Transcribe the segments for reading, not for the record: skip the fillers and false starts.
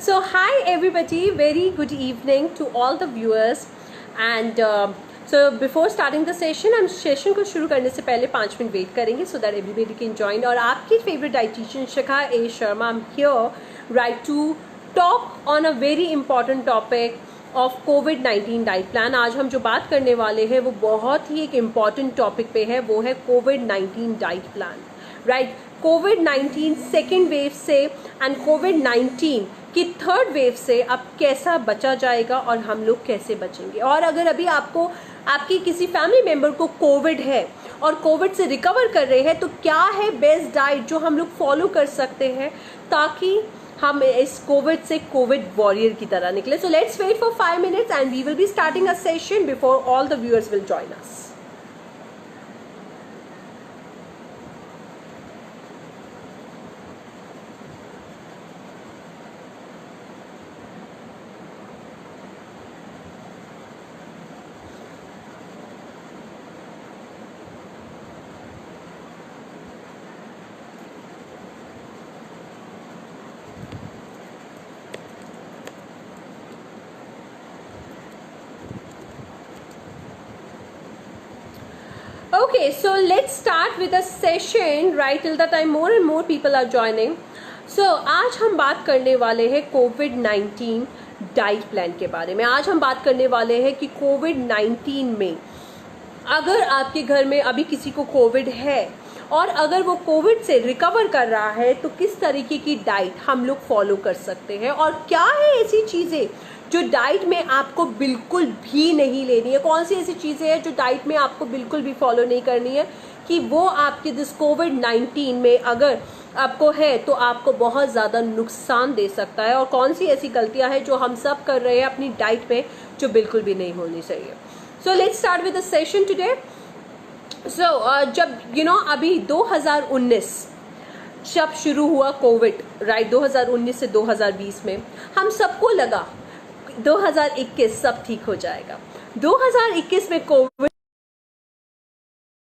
So, hi everybody, very good evening to all the viewers. And so, before starting the session, हम session को शुरू करने से पहले 5 मिनट वेट करेंगे so that everybody can join. और आपकी favorite dietitian Shikha A. Sharma, I'm here right to talk on a very important topic of covid diet plan. आज हम जो बात करने वाले हैं वो बहुत ही एक इम्पॉर्टेंट टॉपिक पे है, वो है कोविड-19 डाइट प्लान. राइट, कोविड-19 सेकेंड वेव से एंड कोविड-19 की थर्ड वेव से अब कैसा बचा जाएगा और हम लोग कैसे बचेंगे. और अगर अभी आपकी किसी फैमिली मेंबर को कोविड है और कोविड से रिकवर कर रहे हैं तो क्या है बेस्ट डाइट जो हम लोग फॉलो कर सकते हैं ताकि हम इस कोविड से कोविड वॉरियर की तरह निकले. So let's wait for 5 minutes and we will be starting a session before all the viewers will join us. Okay, so let's start with a session right till the time more and more people are joining. So आज हम बात करने वाले हैं कोविड-19 diet plan के बारे में. आज हम बात करने वाले हैं कि कोविड-19 में अगर आपके घर में अभी किसी को कोविड है और अगर वो कोविड से रिकवर कर रहा है तो किस तरीके की डाइट हम लोग फॉलो कर सकते हैं और क्या है ऐसी चीज़ें जो डाइट में आपको बिल्कुल भी नहीं लेनी है. कौन सी ऐसी चीज़ें हैं जो डाइट में आपको बिल्कुल भी फॉलो नहीं करनी है कि वो आपके दिस कोविड-19 में अगर आपको है तो आपको बहुत ज़्यादा नुकसान दे सकता है. और कौन सी ऐसी गलतियां हैं जो हम सब कर रहे हैं अपनी डाइट में जो बिल्कुल भी नहीं होनी चाहिए. So let's start with the session today. So जब अभी 2019 जब शुरू हुआ कोविड, राइट, 2019 से 2020 में हम सबको लगा 2021 सब ठीक हो जाएगा. 2021 में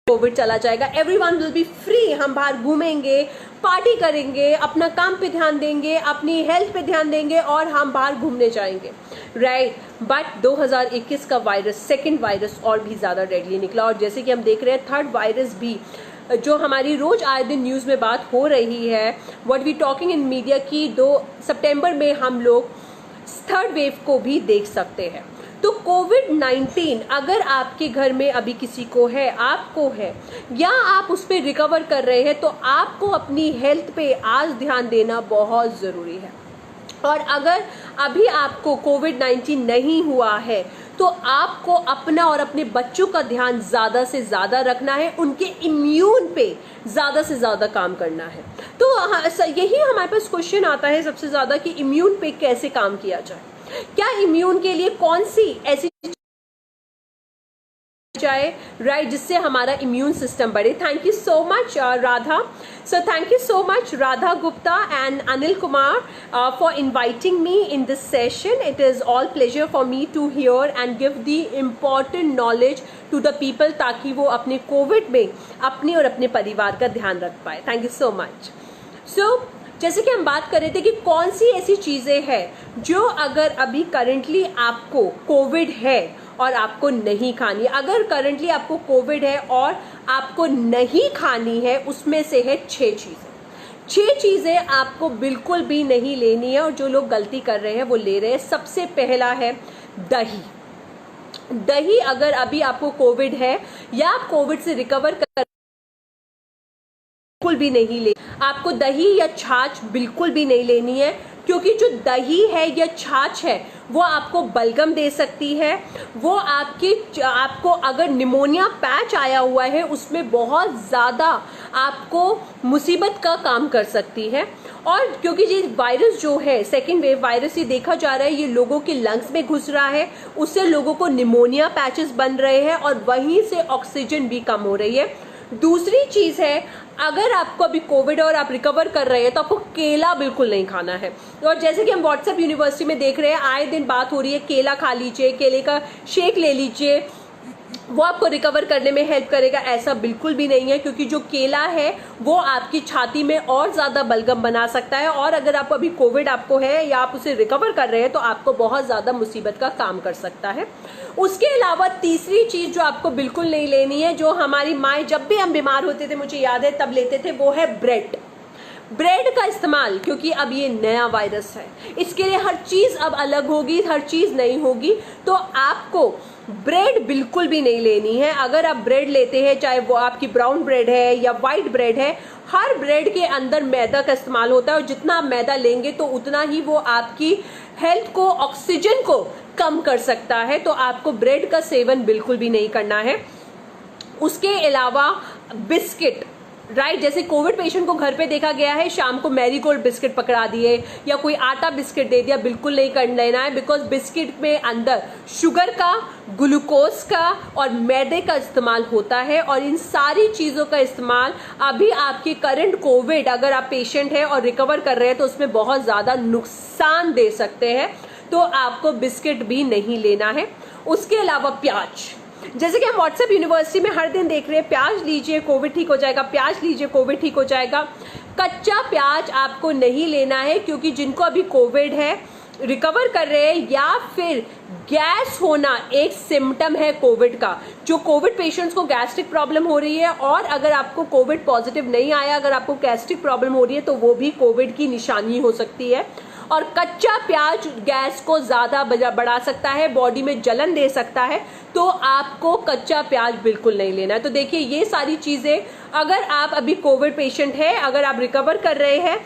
कोविड चला जाएगा, एवरीवन विल बी फ्री, हम बाहर घूमेंगे, पार्टी करेंगे, अपना काम पे ध्यान देंगे, अपनी हेल्थ पे ध्यान देंगे और हम बाहर घूमने जाएंगे. राइट, बट 2021 का वायरस, सेकेंड वायरस और भी ज़्यादा डेडली निकला. और जैसे कि हम देख रहे हैं थर्ड वायरस भी जो हमारी रोज आए दिन न्यूज़ में बात हो रही है, what we talking in media की 2 सितंबर में हम लोग थर्ड वेव को भी देख सकते हैं. तो कोविड-19 अगर आपके घर में अभी किसी को है, आपको है या आप उस पर रिकवर कर रहे हैं तो आपको अपनी हेल्थ पे आज ध्यान देना बहुत ज़रूरी है. और अगर अभी आपको कोविड-19 नहीं हुआ है तो आपको अपना और अपने बच्चों का ध्यान ज़्यादा से ज़्यादा रखना है, उनके इम्यून पे ज़्यादा से ज़्यादा काम करना है. तो यही हमारे पास क्वेश्चन आता है सबसे ज़्यादा कि इम्यून पे कैसे काम किया जाए, क्या इम्यून के लिए कौन सी ऐसी जाए, राइट, जिससे हमारा इम्यून सिस्टम बढ़े. Thank you so much Radha. So thank you so much Radha Gupta and Anil Kumar for inviting me in this session. It is all pleasure for me to here and give the important knowledge to the people ताकि वो अपने Covid में अपने और अपने परिवार का ध्यान रख पाए. Thank you so much. So जैसे कि हम बात कर रहे थे कि कौन सी ऐसी चीज़ें हैं जो अगर अभी करंटली आपको कोविड है और आपको नहीं खानी. अगर करंटली आपको कोविड है और आपको नहीं खानी है, उसमें से है 6 चीज़ें आपको बिल्कुल भी नहीं लेनी है और जो लोग गलती कर रहे हैं वो ले रहे हैं. सबसे पहला है दही. अगर अभी आपको कोविड है या आप कोविड से रिकवर कर बिल्कुल भी नहीं ले, आपको दही या छाछ बिल्कुल भी नहीं लेनी है क्योंकि जो दही है या छाछ है वो आपको बलगम दे सकती है. वो आपको अगर निमोनिया पैच आया हुआ है उसमें बहुत ज़्यादा आपको मुसीबत का काम कर सकती है. और क्योंकि ये वायरस जो है सेकेंड वेव वायरस, ये देखा जा रहा है ये लोगों के लंग्स में घुस रहा है, उससे लोगों को निमोनिया पैचेस बन रहे हैं और वहीं से ऑक्सीजन भी कम हो रही है. दूसरी चीज़ है, अगर आपको अभी कोविड और आप रिकवर कर रहे हैं तो आपको केला बिल्कुल नहीं खाना है. और जैसे कि हम व्हाट्सएप यूनिवर्सिटी में देख रहे हैं आए दिन बात हो रही है, केला खा लीजिए, केले का शेक ले लीजिए, वो आपको रिकवर करने में हेल्प करेगा, ऐसा बिल्कुल भी नहीं है, क्योंकि जो केला है वो आपकी छाती में और ज़्यादा बलगम बना सकता है, और अगर आप अभी कोविड आपको है या आप उसे रिकवर कर रहे हैं तो आपको बहुत ज़्यादा मुसीबत का काम कर सकता है। उसके अलावा तीसरी चीज़ जो आपको बिल्कुल नहीं लेनी है, जो हमारी माएँ जब भी हम बीमार होते थे, मुझे याद है तब लेते थे, वो है ब्रेड। ब्रेड का इस्तेमाल, क्योंकि अब ये नया वायरस है, इसके लिए हर चीज़ अब अलग होगी, हर चीज़ नई होगी, तो आपको ब्रेड बिल्कुल भी नहीं लेनी है। अगर आप ब्रेड लेते हैं, चाहे वो आपकी ब्राउन ब्रेड है या वाइट ब्रेड है, हर ब्रेड के अंदर मैदा का इस्तेमाल होता है, और जितना आप मैदा लेंगे तो उतना ही वो आपकी हेल्थ को, ऑक्सीजन को कम कर सकता है। तो आपको ब्रेड का सेवन बिल्कुल भी नहीं करना है। उसके अलावा बिस्किट, राइट, जैसे कोविड पेशेंट को घर पे देखा गया है, शाम को मैरीगोल्ड बिस्किट पकड़ा दिए या कोई आटा बिस्किट दे दिया, बिल्कुल नहीं कर लेना है, बिकॉज बिस्किट में अंदर शुगर का, ग्लूकोज का और मैदे का इस्तेमाल होता है, और इन सारी चीज़ों का इस्तेमाल अभी आपके करंट कोविड, अगर आप पेशेंट हैं और रिकवर कर रहे हैं तो उसमें बहुत ज़्यादा नुकसान दे सकते हैं, तो आपको बिस्किट भी नहीं लेना है। उसके अलावा प्याज, जैसे कि हम व्हाट्सएप यूनिवर्सिटी में हर दिन देख रहे हैं, प्याज लीजिए कोविड ठीक हो जाएगा, प्याज लीजिए कोविड ठीक हो जाएगा। कच्चा प्याज आपको नहीं लेना है, क्योंकि जिनको अभी कोविड है, रिकवर कर रहे हैं, या फिर गैस होना एक सिम्टम है कोविड का, जो कोविड पेशेंट्स को गैस्ट्रिक प्रॉब्लम हो रही है, और अगर आपको कोविड पॉजिटिव नहीं आया, अगर आपको गैस्ट्रिक प्रॉब्लम हो रही है, तो वो भी कोविड की निशानी हो सकती है। और कच्चा प्याज गैस को ज़्यादा बढ़ा सकता है, बॉडी में जलन दे सकता है, तो आपको कच्चा प्याज बिल्कुल नहीं लेना है। तो देखिए, ये सारी चीज़ें, अगर आप अभी कोविड पेशेंट है, अगर आप रिकवर कर रहे हैं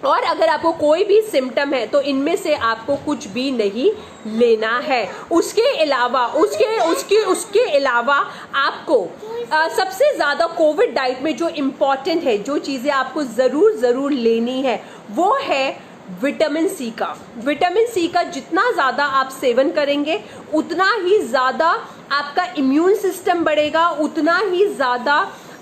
और अगर आपको कोई भी सिम्टम है, तो इनमें से आपको कुछ भी नहीं लेना है। उसके अलावा उसके अलावा आपको सबसे ज़्यादा कोविड डाइट में जो इम्पॉर्टेंट है, जो चीज़ें आपको ज़रूर लेनी है, वो है विटामिन सी का। विटामिन सी का जितना ज़्यादा आप सेवन करेंगे, उतना ही ज़्यादा आपका इम्यून सिस्टम बढ़ेगा, उतना ही ज़्यादा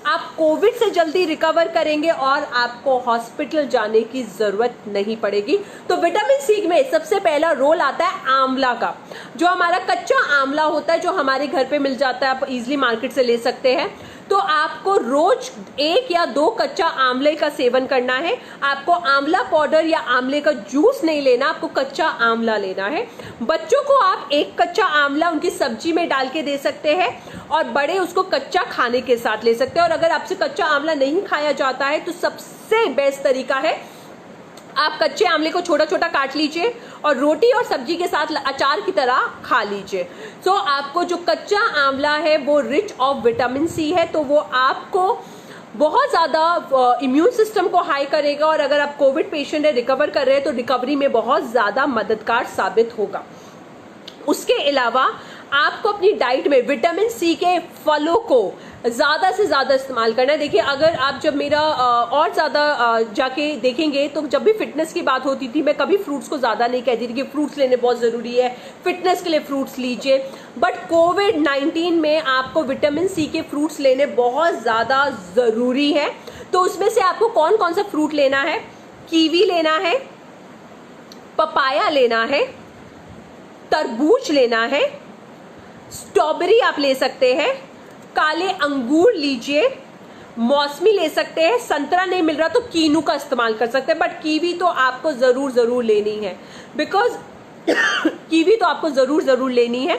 आप कोविड से जल्दी रिकवर करेंगे और आपको हॉस्पिटल जाने की ज़रूरत नहीं पड़ेगी। तो विटामिन सी में सबसे पहला रोल आता है आंवला का। जो हमारा कच्चा आंवला होता है, जो हमारे घर पे मिल जाता है, आप इजीली मार्केट से ले सकते हैं, तो आपको रोज 1 या 2 कच्चा आंवले का सेवन करना है। आपको आंवला पाउडर या आंवले का जूस नहीं लेना, आपको कच्चा आंवला लेना है। बच्चों को आप 1 कच्चा आंवला उनकी सब्जी में डाल के दे सकते हैं, और बड़े उसको कच्चा खाने के साथ ले सकते हैं। और अगर आपसे कच्चा आंवला नहीं खाया जाता है, तो सबसे बेस्ट तरीका है, आप कच्चे आंवले को छोटा छोटा काट लीजिए और रोटी और सब्जी के साथ अचार की तरह खा लीजिए। तो आपको जो कच्चा आंवला है वो रिच ऑफ विटामिन सी है, तो वो आपको बहुत ज़्यादा इम्यून सिस्टम को हाई करेगा, और अगर आप कोविड पेशेंट है, रिकवर कर रहे हैं, तो रिकवरी में बहुत ज़्यादा मददगार साबित होगा। उसके अलावा आपको अपनी डाइट में विटामिन सी के फलों को ज़्यादा से ज़्यादा इस्तेमाल करना है। देखिए, अगर आप जब मेरा और ज़्यादा जाके देखेंगे, तो जब भी फिटनेस की बात होती थी, मैं कभी फ्रूट्स को ज़्यादा नहीं कहती थी कि फ्रूट्स लेने बहुत ज़रूरी है, फिटनेस के लिए फ्रूट्स लीजिए। बट कोविड-19 में आपको विटामिन सी के फ्रूट्स लेने बहुत ज़्यादा ज़रूरी है। तो उसमें से आपको कौन कौन सा फ्रूट लेना है? कीवी लेना है, पपाया लेना है, तरबूज लेना है, स्ट्रॉबेरी आप ले सकते हैं, काले अंगूर लीजिए, मौसमी ले सकते हैं, संतरा नहीं मिल रहा तो कीनू का इस्तेमाल कर सकते हैं, बट कीवी तो आपको ज़रूर लेनी है, बिकॉज कीवी तो आपको ज़रूर लेनी है,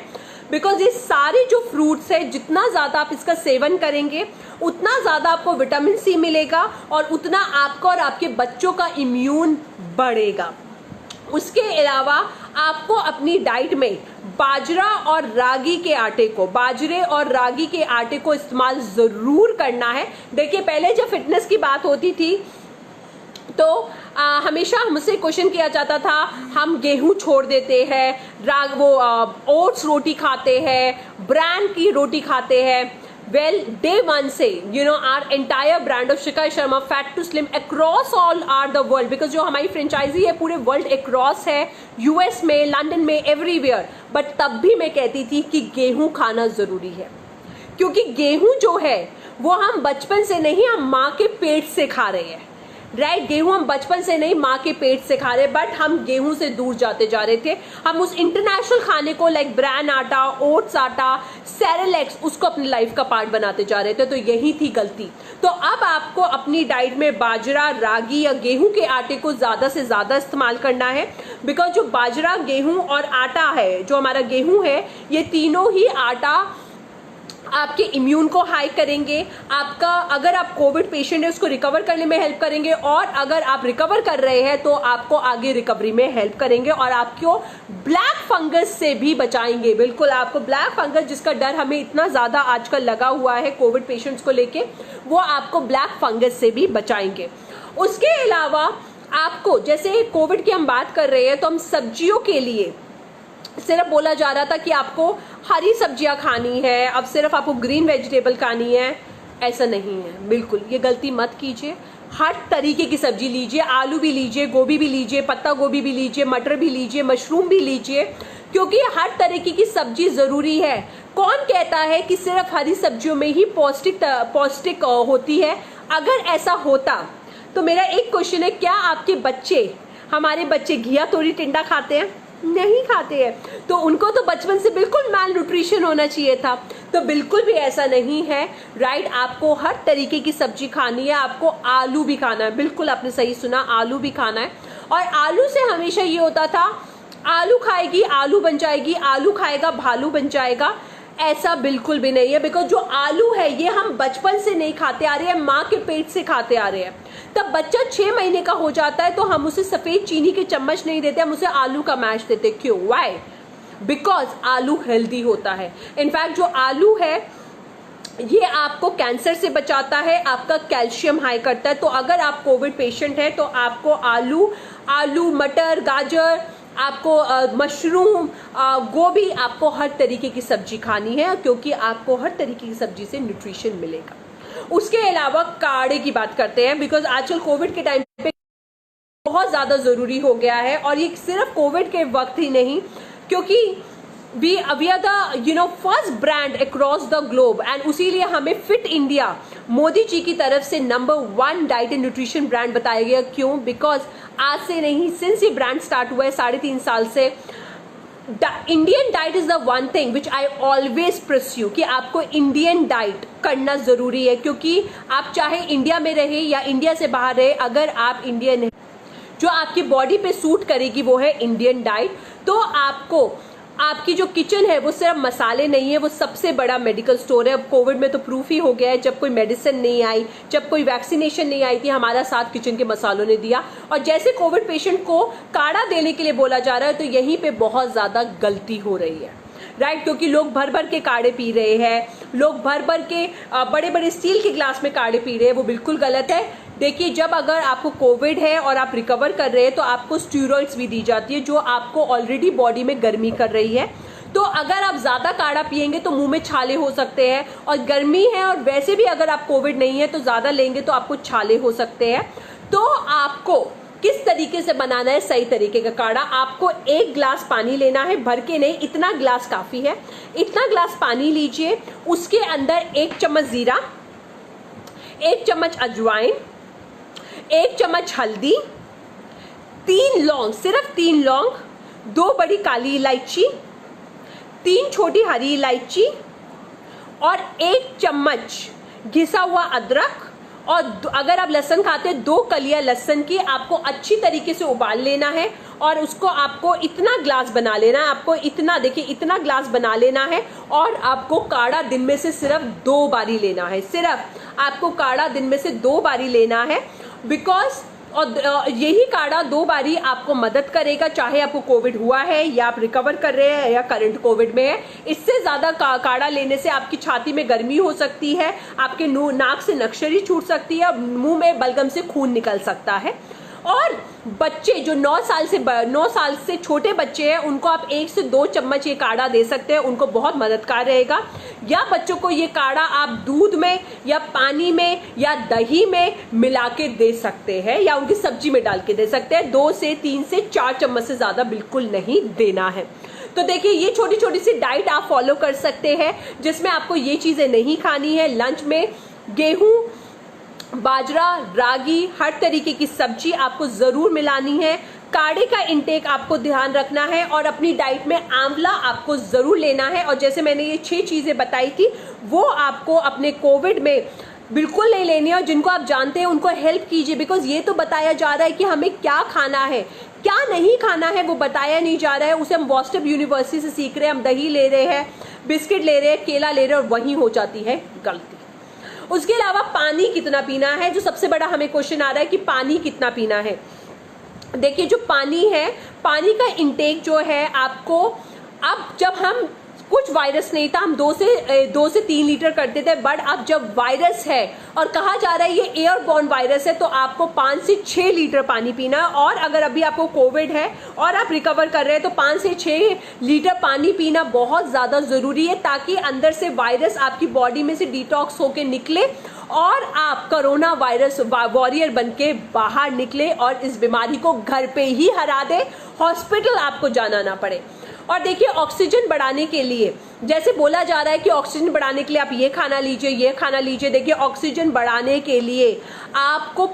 बिकॉज ये सारे जो फ्रूट्स है, जितना ज़्यादा आप इसका सेवन करेंगे, उतना ज़्यादा आपको विटामिन सी मिलेगा, और उतना आपका और आपके बच्चों का इम्यून बढ़ेगा। उसके अलावा आपको अपनी डाइट में बाजरा और रागी के आटे को इस्तेमाल ज़रूर करना है। देखिए, पहले जब फिटनेस की बात होती थी, तो हमेशा हमसे क्वेश्चन किया जाता था, हम गेहूं छोड़ देते हैं, ओट्स रोटी खाते हैं, ब्रांड की रोटी खाते हैं। Well, day one से our entire brand of Shikha Sharma fat to slim across all are the world, because जो हमारी फ्रेंचाइजी है पूरे वर्ल्ड across है, यूएस में, लंदन में, एवरीवेयर। बट तब भी मैं कहती थी कि गेहूं खाना ज़रूरी है, क्योंकि गेहूं जो है वो हम बचपन से नहीं, हम माँ के पेट से खा रहे हैं। राइट। गेहूं हम बचपन से नहीं माँ के पेट से खा रहे, बट हम गेहूं से दूर जाते जा रहे थे। हम उस इंटरनेशनल खाने को लाइक ब्रैन आटा, ओट्स आटा, सेरेलेक्स, उसको अपनी लाइफ का पार्ट बनाते जा रहे थे। तो यही थी गलती। तो अब आपको अपनी डाइट में बाजरा, रागी या गेहूं के आटे को ज्यादा से ज्यादा इस्तेमाल करना है। बिकॉज जो बाजरा, गेहूं और आटा है, जो हमारा गेहूं है, ये तीनों ही आटा आपके इम्यून को हाई करेंगे। आपका, अगर आप कोविड पेशेंट है, उसको रिकवर करने में हेल्प करेंगे, और अगर आप रिकवर कर रहे हैं तो आपको आगे रिकवरी में हेल्प करेंगे, और आपको ब्लैक फंगस से भी बचाएंगे। बिल्कुल, आपको ब्लैक फंगस, जिसका डर हमें इतना ज्यादा आजकल लगा हुआ है कोविड पेशेंट्स को लेके, वो आपको ब्लैक फंगस से भी बचाएंगे। उसके अलावा आपको, जैसे कोविड की हम बात कर रहे हैं, तो हम सब्जियों के लिए सिर्फ बोला जा रहा था कि आपको हरी सब्जियां खानी है, अब सिर्फ आपको ग्रीन वेजिटेबल खानी है। ऐसा नहीं है, बिल्कुल ये गलती मत कीजिए। हर तरीके की सब्जी लीजिए, आलू भी लीजिए, गोभी भी लीजिए, पत्ता गोभी भी लीजिए, मटर भी लीजिए, मशरूम भी लीजिए, क्योंकि हर तरीके की सब्जी जरूरी है। कौन कहता है कि सिर्फ हरी सब्जियों में ही पौष्टिक होती है? अगर ऐसा होता तो मेरा एक क्वेश्चन है, क्या आपके बच्चे, हमारे बच्चे घिया तोरी टिंडा खाते हैं? नहीं खाते हैं। तो उनको तो बचपन से बिल्कुल माल न्यूट्रिशन होना चाहिए था। तो बिल्कुल भी ऐसा नहीं है, राइट। आपको हर तरीके की सब्जी खानी है, आपको आलू भी खाना है। बिल्कुल आपने सही सुना, आलू भी खाना है। और आलू से हमेशा ये होता था, आलू खाएगी आलू बन जाएगी, आलू खाएगा भालू बन जाएगा। ऐसा बिल्कुल भी नहीं है। बिकॉज जो आलू है ये हम बचपन से नहीं खाते आ रहे हैं, माँ के पेट से खाते आ रहे हैं। तब बच्चा 6 महीने का हो जाता है तो हम उसे सफेद चीनी के चम्मच नहीं देते, हम उसे आलू का मैश देते। क्यों? वाई? बिकॉज आलू हेल्दी होता है। इनफैक्ट जो आलू है ये आपको कैंसर से बचाता है, आपका कैल्शियम हाई करता है। तो अगर आप कोविड पेशेंट है तो आपको आलू, मटर, गाजर, आपको मशरूम, गोभी, आपको हर तरीके की सब्जी खानी है, क्योंकि आपको हर तरीके की सब्जी से न्यूट्रिशन मिलेगा। उसके अलावा काढ़े की बात करते हैं, बिकॉज आजकल कोविड के टाइम पे बहुत ज्यादा जरूरी हो गया है। और ये सिर्फ कोविड के वक्त ही नहीं, क्योंकि we are the first brand across the globe, and उसीलिए हमें फिट इंडिया मोदी जी की तरफ से number 1 diet and nutrition brand बताया गया। क्यों? बिकॉज आज से नहीं, सिंस ये ब्रांड स्टार्ट हुआ है 3.5 साल से, Indian diet is the one thing which I always pursue, कि आपको इंडियन डाइट करना जरूरी है। क्योंकि आप चाहे इंडिया में रहे या इंडिया से बाहर रहे, अगर आप इंडियन है, जो आपकी बॉडी पे सूट करेगी वो है इंडियन डाइट। तो आपको, आपकी जो किचन है वो सिर्फ मसाले नहीं है, वो सबसे बड़ा मेडिकल स्टोर है। अब कोविड में तो प्रूफ ही हो गया है, जब कोई मेडिसिन नहीं आई, जब कोई वैक्सीनेशन नहीं आई थी, हमारा साथ किचन के मसालों ने दिया। और जैसे कोविड पेशेंट को काढ़ा देने के लिए बोला जा रहा है, तो यहीं पे बहुत ज्यादा गलती हो रही है, राइट। क्योंकि लोग भर भर के काढ़े पी रहे हैं, लोग भर भर के बड़े बड़े स्टील के ग्लास में काढ़े पी रहे हैं, वो बिल्कुल गलत है। देखिए, जब अगर आपको कोविड है और आप रिकवर कर रहे हैं तो आपको स्टीरॉइड्स भी दी जाती है, जो आपको ऑलरेडी बॉडी में गर्मी कर रही है। तो अगर आप ज्यादा काढ़ा पिएंगे तो मुंह में छाले हो सकते हैं, और गर्मी है, और वैसे भी अगर आप कोविड नहीं है तो ज्यादा लेंगे तो आपको छाले हो सकते हैं। तो आपको किस तरीके से बनाना है सही तरीके का काढ़ा? आपको 1 ग्लास पानी लेना है, भर के नहीं, इतना ग्लास काफी है। इतना ग्लास पानी लीजिए, उसके अंदर 1 चम्मच जीरा, 1 चम्मच अजवाइन, 1 चम्मच हल्दी, 3 लौंग, सिर्फ 3 लौंग, 2 बड़ी काली इलायची, 3 छोटी हरी इलायची, और 1 चम्मच घिसा हुआ अदरक, और अगर आप लहसुन खाते हैं 2 कलियां लहसुन की। आपको अच्छी तरीके से उबाल लेना है, और उसको आपको इतना ग्लास बना लेना है, आपको इतना, देखिए इतना ग्लास बना लेना है। और आपको काढ़ा दिन में से सिर्फ 2 बारी लेना है, सिर्फ आपको काढ़ा दिन में से 2 बारी लेना है। बिकॉज और यही काढ़ा 2 बारी आपको मदद करेगा, चाहे आपको कोविड हुआ है या आप रिकवर कर रहे हैं या करंट कोविड में है। इससे ज्यादा काढ़ा लेने से आपकी छाती में गर्मी हो सकती है, आपके नाक से नक्शरी छूट सकती है, मुंह में बलगम से खून निकल सकता है। और बच्चे जो 9 साल से छोटे बच्चे हैं, उनको आप 1 से 2 चम्मच ये काढ़ा दे सकते हैं, उनको बहुत मददगार रहेगा। या बच्चों को ये काढ़ा आप दूध में या पानी में या दही में मिला के दे सकते हैं, या उनकी सब्जी में डाल के दे सकते हैं। 2 से 3 से 4 चम्मच से ज्यादा बिल्कुल नहीं देना है। तो देखिए, ये छोटी छोटी सी डाइट आप फॉलो कर सकते हैं, जिसमें आपको ये चीजें नहीं खानी है। लंच में गेहूं बाजरा, रागी, हर तरीके की सब्जी आपको जरूर मिलानी है। काढ़े का इंटेक आपको ध्यान रखना है और अपनी डाइट में आंवला आपको जरूर लेना है। और जैसे मैंने ये 6 चीजें बताई थी वो आपको अपने कोविड में बिल्कुल नहीं लेनी है, और जिनको आप जानते हैं उनको हेल्प कीजिए, बिकॉज ये तो बताया जा रहा है कि हमें क्या खाना है, क्या नहीं खाना है वो बताया नहीं जा रहा है। उसे हम वॉस्टअप यूनिवर्सिटी से सीख रहे हैं, हम दही ले रहे हैं, बिस्किट ले रहे हैं, केला ले रहे हैं, और वहीं हो जाती है गलती। उसके अलावा पानी कितना पीना है, जो सबसे बड़ा हमें क्वेश्चन आ रहा है कि पानी कितना पीना है। देखिए जो पानी है, पानी का इंटेक जो है आपको, अब जब हम कुछ वायरस नहीं था हम 2 से 3 लीटर करते थे, बट अब जब वायरस है और कहा जा रहा है ये एयरबॉर्न वायरस है, तो आपको 5 से 6 लीटर पानी पीना है। और अगर अभी आपको कोविड है और आप रिकवर कर रहे हैं तो 5 से 6 लीटर पानी पीना बहुत ज़्यादा ज़रूरी है, ताकि अंदर से वायरस आपकी बॉडी में से डिटॉक्स होके निकले और आप कोरोना वायरस वॉरियर बन के बाहर निकले और इस बीमारी को घर पे ही हरा दे, हॉस्पिटल आपको जाना ना पड़े। और देखिए ऑक्सीजन बढ़ाने के लिए, जैसे बोला जा रहा है कि ऑक्सीजन बढ़ाने के लिए आप ये खाना लीजिए, ये खाना लीजिए। देखिए ऑक्सीजन बढ़ाने के लिए आपको,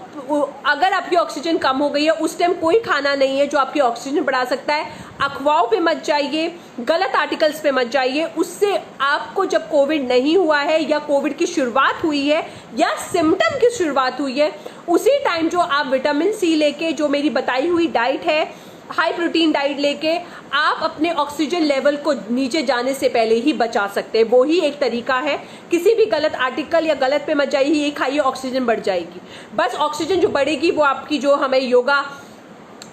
अगर आपकी ऑक्सीजन कम हो गई है उस टाइम कोई खाना नहीं है जो आपकी ऑक्सीजन बढ़ा सकता है। अफवाहों पे मत जाइए, गलत आर्टिकल्स पे मत जाइए। उससे आपको जब कोविड नहीं हुआ है या कोविड की शुरुआत हुई है या सिम्टम की शुरुआत हुई है, उसी टाइम जो आप विटामिन सी लेके, जो मेरी बताई हुई डाइट है, हाई प्रोटीन डाइट लेके आप अपने ऑक्सीजन लेवल को नीचे जाने से पहले ही बचा सकते हैं। वो ही एक तरीका है। किसी भी गलत आर्टिकल या गलत पे मत जाइए, ये खाइए ऑक्सीजन बढ़ जाएगी। बस ऑक्सीजन जो बढ़ेगी वो आपकी, जो हमें योगा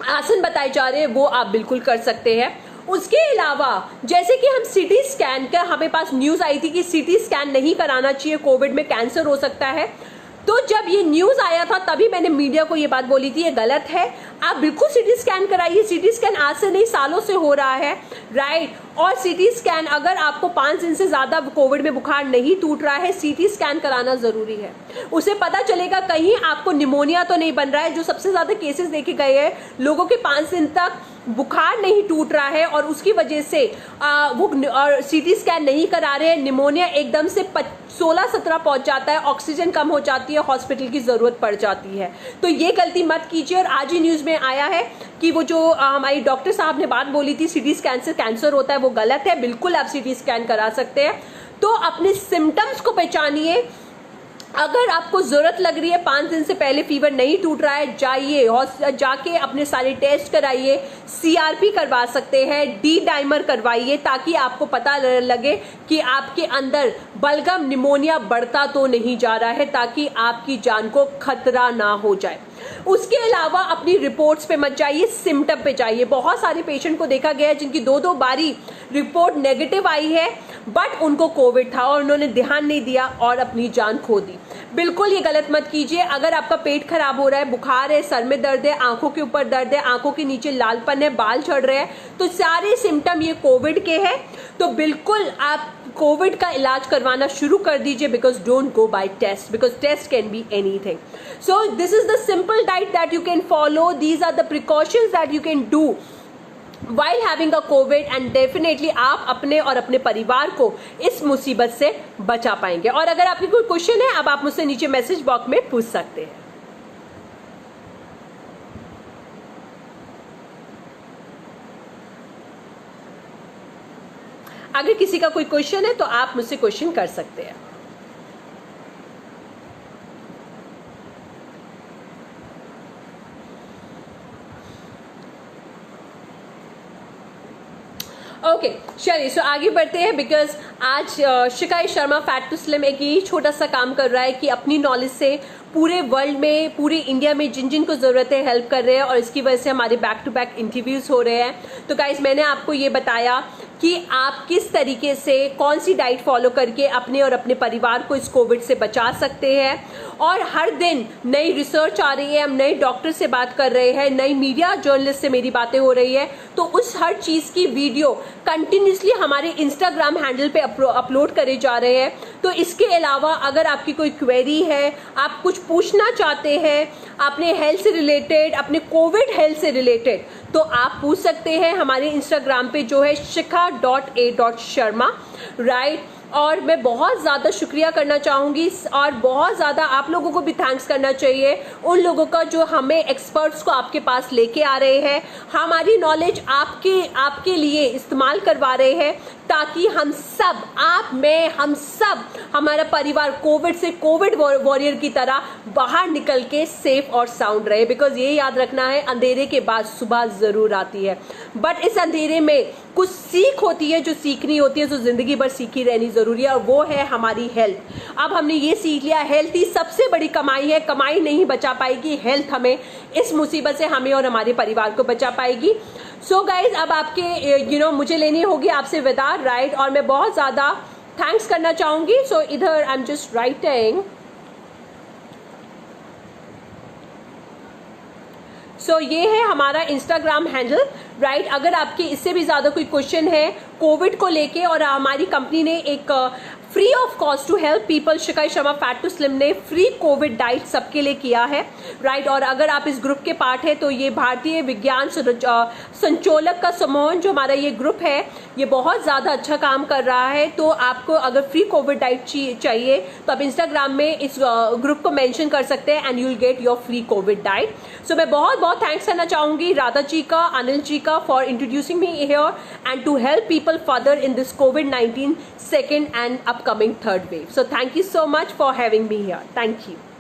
आसन बताए जा रहे हैं वो आप बिल्कुल कर सकते हैं। उसके अलावा जैसे कि हम सीटी स्कैन का, हमें पास न्यूज आई थी कि सीटी स्कैन नहीं कराना चाहिए, कोविड में कैंसर हो सकता है। तो जब ये न्यूज आया था तभी मैंने मीडिया को ये बात बोली थी, ये गलत है, आप बिल्कुल सीटी स्कैन कराइए। सीटी स्कैन आज से नहीं सालों से हो रहा है, राइट। और सीटी स्कैन, अगर आपको 5 दिन से ज्यादा कोविड में बुखार नहीं टूट रहा है, सीटी स्कैन कराना जरूरी है। उसे पता चलेगा कहीं आपको निमोनिया तो नहीं बन रहा है। जो सबसे ज्यादा केसेस देखे गए हैं, लोगों के 5 दिन तक बुखार नहीं टूट रहा है और उसकी वजह से वो सीटी स्कैन नहीं करा रहे हैं, निमोनिया एकदम से 16-17 पहुंच जाता है, ऑक्सीजन कम हो जाती है, हॉस्पिटल की जरूरत पड़ जाती है। तो ये गलती मत कीजिए। और आज ही न्यूज में आया है कि वो जो हमारी डॉक्टर साहब ने बात बोली थी सीटी स्कैन से कैंसर होता है, वो गलत है। बिल्कुल आप सीटी स्कैन करा सकते हैं। तो अपने सिम्टम्स को पहचानिए। अगर आपको जरूरत लग रही है, 5 दिन से पहले फीवर नहीं टूट रहा है, जाइए जाके अपने सारे टेस्ट कराइए। सीआरपी करवा सकते हैं, डी डाइमर करवाइए, ताकि आपको पता लगे कि आपके अंदर बलगम निमोनिया बढ़ता तो नहीं जा रहा है, ताकि आपकी जान को खतरा ना हो जाए। उसके अलावा अपनी रिपोर्ट्स पे मत जाइए, सिम्टम पे जाइए। बहुत सारे पेशेंट को देखा गया है जिनकी 2-2 बारी रिपोर्ट नेगेटिव आई है, बट उनको कोविड था और उन्होंने ध्यान नहीं दिया और अपनी जान खो दी। बिल्कुल ये गलत मत कीजिए। अगर आपका पेट खराब हो रहा है, बुखार है, सर में दर्द है, आंखों के ऊपर दर्द है, आंखों के नीचे लालपन है, बाल झड़ रहे हैं, तो सारे सिम्टम ये कोविड के हैं। तो बिल्कुल आप कोविड का इलाज करवाना शुरू कर दीजिए, because don't go by taste, because taste can be anything. So this is the simple diet that you can follow, these are the precautions that you can do while having a COVID, and definitely आप अपने और अपने परिवार को इस मुसीबत से बचा पाएंगे। और अगर आपकी कोई क्वेश्चन है, अब आप मुझसे नीचे मैसेज बॉक्स में पूछ सकते हैं। अगर किसी का कोई क्वेश्चन है तो आप मुझसे क्वेश्चन कर सकते हैं। ओके चलिए, सो आगे बढ़ते हैं। बिकॉज आज शिकायत शर्मा फैट टू स्लिम एक ही छोटा सा काम कर रहा है कि अपनी नॉलेज से पूरे वर्ल्ड में, पूरे इंडिया में जिन जिन को जरूरत है हेल्प कर रहे हैं, और इसकी वजह से हमारे बैक टू बैक इंटरव्यूज हो रहे हैं। तो गाइज मैंने आपको ये बताया कि आप किस तरीके से कौन सी डाइट फॉलो करके अपने और अपने परिवार को इस कोविड से बचा सकते हैं। और हर दिन नई रिसर्च आ रही है, हम नए डॉक्टर से बात कर रहे हैं, नई मीडिया जर्नलिस्ट से मेरी बातें हो रही है। तो उस हर चीज की वीडियो कंटिन्यूसली हमारे इंस्टाग्राम हैंडल पे अपलोड करे जा रहे हैं। तो इसके अलावा अगर आपकी कोई क्वेरी है, आप कुछ पूछना चाहते हैं अपने हेल्थ से रिलेटेड, अपने कोविड हेल्थ से रिलेटेड, तो आप पूछ सकते हैं हमारे इंस्टाग्राम पे जो है शिखा.a.sharma, राइट। और मैं बहुत ज़्यादा शुक्रिया करना चाहूँगी और बहुत ज़्यादा आप लोगों को भी थैंक्स करना चाहिए उन लोगों का जो हमें एक्सपर्ट्स को आपके पास लेके आ रहे हैं, हमारी नॉलेज आपके लिए इस्तेमाल करवा रहे हैं, ताकि हम सब, आप, मैं, हम सब, हमारा परिवार कोविड से, कोविड वॉरियर की तरह बाहर निकल के सेफ और साउंड रहे। बिकॉज ये याद रखना है, अंधेरे के बाद सुबह ज़रूर आती है, बट इस अंधेरे में कुछ सीख होती है जो सीखनी होती है, जो जिंदगी भर सीखी रहनी जरूरी है, और वो है हमारी हेल्थ। अब हमने ये सीख लिया, हेल्थ ही सबसे बड़ी कमाई है, कमाई नहीं बचा पाएगी, हेल्थ हमें इस मुसीबत से, हमें और हमारे परिवार को बचा पाएगी। सो गाइज, अब आपके मुझे लेनी होगी आपसे विदा, राइट, और मैं बहुत ज़्यादा थैंक्स करना चाहूँगी। सो इधर आई एम जस्ट राइटिंग, सो ये है हमारा इंस्टाग्राम हैंडल, राइट। अगर आपके इससे भी ज़्यादा कोई क्वेश्चन है कोविड को लेके, और हमारी कंपनी ने एक free of cost to help people, Shikha Sharma fat to slim ने फ्री कोविड डाइट सबके लिए किया है, राइट। और अगर आप इस ग्रुप के पार्ट है तो ये भारतीय विज्ञान संचोलक का समूह, जो हमारा ये ग्रुप है, ये बहुत ज़्यादा अच्छा काम कर रहा है। तो आपको अगर फ्री कोविड डाइट चाहिए तो आप इंस्टाग्राम में इस ग्रुप को मेंशन कर सकते हैं and you will get your free COVID diet. So मैं बहुत बहुत थैंक्स करना चाहूँगी राधा जी का, अनिल जी का, for introducing me here and to help people further in this COVID-19 second and upcoming third wave. So thank you so much for having me here. Thank you.